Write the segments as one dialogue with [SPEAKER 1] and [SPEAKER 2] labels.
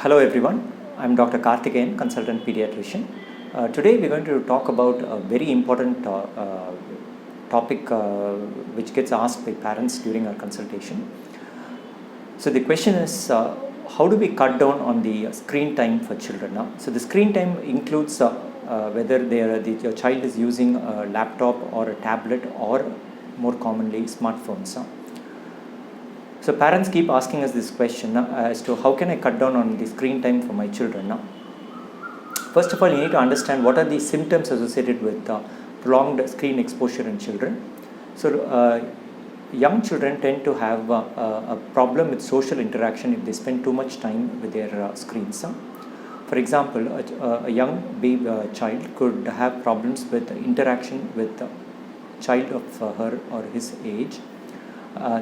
[SPEAKER 1] Hello everyone, I am Dr. Karthikeyan, consultant pediatrician. Today we are going to talk about a very important topic which gets asked by parents during our consultation. So the question is, how do we cut down on the screen time for children now? So the screen time includes whether your child is using a laptop or a tablet or more commonly smartphones. So parents keep asking us this question as to how can I cut down on the screen time for my children now. First of all, you need to understand what are the symptoms associated with prolonged screen exposure in children. So young children tend to have a problem with social interaction if they spend too much time with their screens. For example, a young baby child could have problems with interaction with a child of her or his age.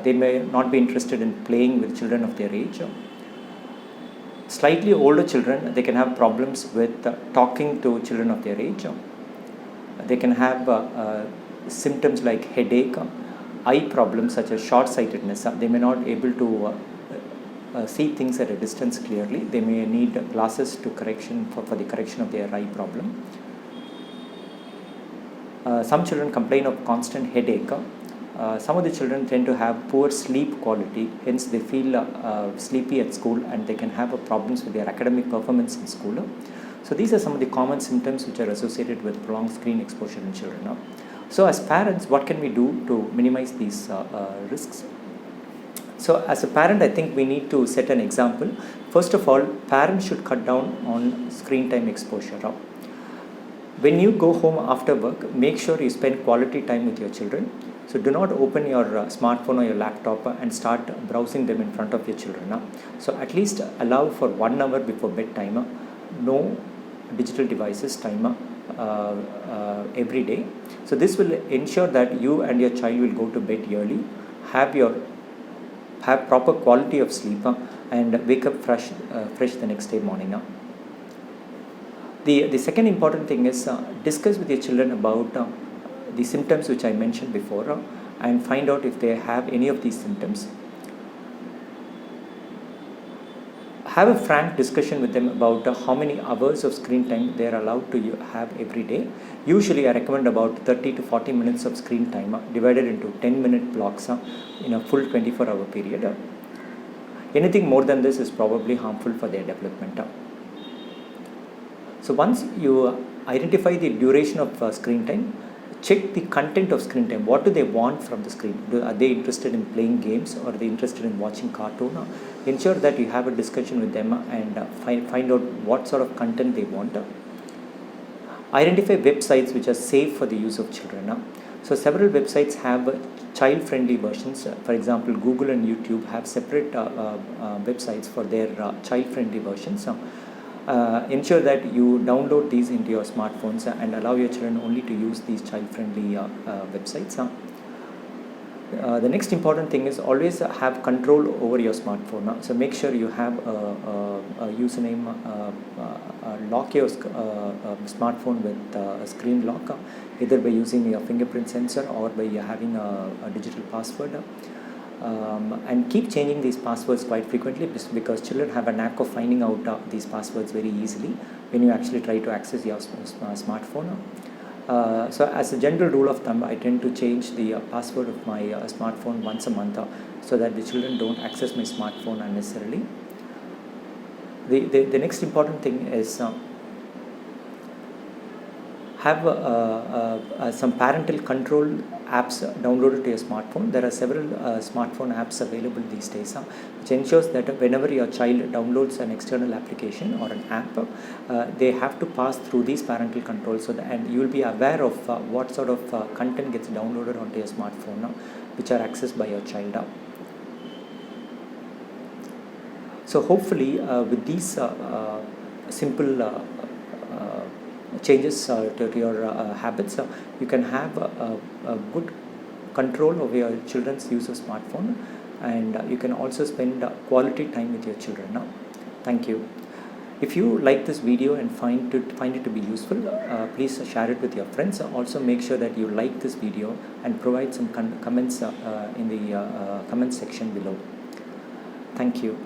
[SPEAKER 1] They may not be interested in playing with children of their age. Slightly older children, they can have problems with talking to children of their age. They can have symptoms like headache, eye problems such as short-sightedness. They may not be able to see things at a distance clearly. They may need glasses to for the correction of their eye problem. Some children complain of constant headache. Some of the children tend to have poor sleep quality, hence they feel sleepy at school and they can have problems with their academic performance in school. So these are some of the common symptoms which are associated with prolonged screen exposure in children. So as parents, what can we do to minimize these risks? So as a parent, I think we need to set an example. First of all, parents should cut down on screen time exposure. When you go home after work, make sure you spend quality time with your children. So do not open your smartphone or your laptop and start browsing them in front of your children. So at least allow for 1 hour before bedtime, no digital devices time every day. So this will ensure that you and your child will go to bed early, have proper quality of sleep and wake up fresh the next day morning. The second important thing is discuss with your children about the symptoms which I mentioned before and find out if they have any of these symptoms. Have a frank discussion with them about how many hours of screen time they are allowed to have every day. Usually I recommend about 30 to 40 minutes of screen time divided into 10-minute blocks in a full 24-hour period. Anything more than this is probably harmful for their development. So once you identify the duration of screen time, check the content of screen time. What do they want from the screen? Are they interested in playing games or are they interested in watching cartoon? Ensure that you have a discussion with them and find out what sort of content they want. Identify websites which are safe for the use of children. So several websites have child-friendly versions. For example, Google and YouTube have separate websites for their child-friendly versions. Ensure that you download these into your smartphones and allow your children only to use these child-friendly websites. The next important thing is always have control over your smartphone. So make sure you have a username, lock your smartphone with a screen lock, either by using your fingerprint sensor or by having a digital password. And keep changing these passwords quite frequently because children have a knack of finding out these passwords very easily when you actually try to access your smartphone. So as a general rule of thumb, I tend to change the password of my smartphone once a month so that the children don't access my smartphone unnecessarily. The next important thing is have some parental control apps downloaded to your smartphone. There are several smartphone apps available these days, which ensures that whenever your child downloads an external application or an app, they have to pass through these parental controls, and you will be aware of what sort of content gets downloaded onto your smartphone, which are accessed by your child. So hopefully with these simple changes to your habits, you can have a good control over your children's use of smartphone, and you can also spend quality time with your children. Thank you. If you like this video and find it to be useful, please share it with your friends. Also make sure that you like this video and provide some comments in the comment section below. Thank you.